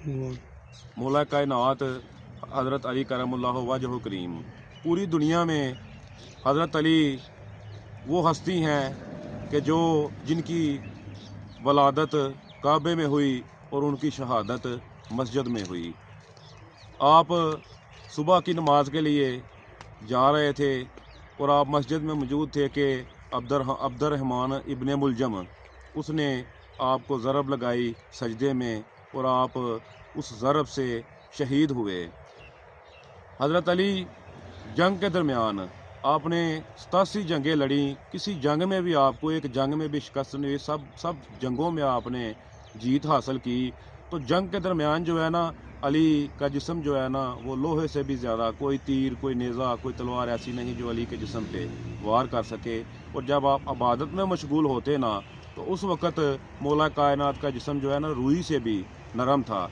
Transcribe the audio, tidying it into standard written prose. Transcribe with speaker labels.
Speaker 1: मौला कायनात हज़रत अली करमुल्लाहु वजहु करीम। पूरी दुनिया में हज़रत अली वो हस्ती हैं कि जिनकी वलादत काबे में हुई और उनकी शहादत मस्जिद में हुई। आप सुबह की नमाज के लिए जा रहे थे और आप मस्जिद में मौजूद थे कि अब्दुर्रहमान इब्ने मुलजम उसने आपको ज़रब लगाई सजदे में और आप उस ज़रब से शहीद हुए। हज़रत अली जंग के दरमियान आपने 87 जंगें लड़ी, किसी जंग में भी आपको एक जंग में भी शिकस्त नहीं हुई, सब जंगों में आपने जीत हासिल की। तो जंग के दरमियान जो है ना, अली का जिस्म जो है ना वो लोहे से भी ज़्यादा, कोई तीर, कोई नेज़ा, कोई तलवार ऐसी नहीं जो अली के जिस्म पे वार कर सके। और जब आप इबादत में मशगूल होते ना तो उस वक़्त मौला कायनात का जिस्म जो है ना रूई से भी नरम था।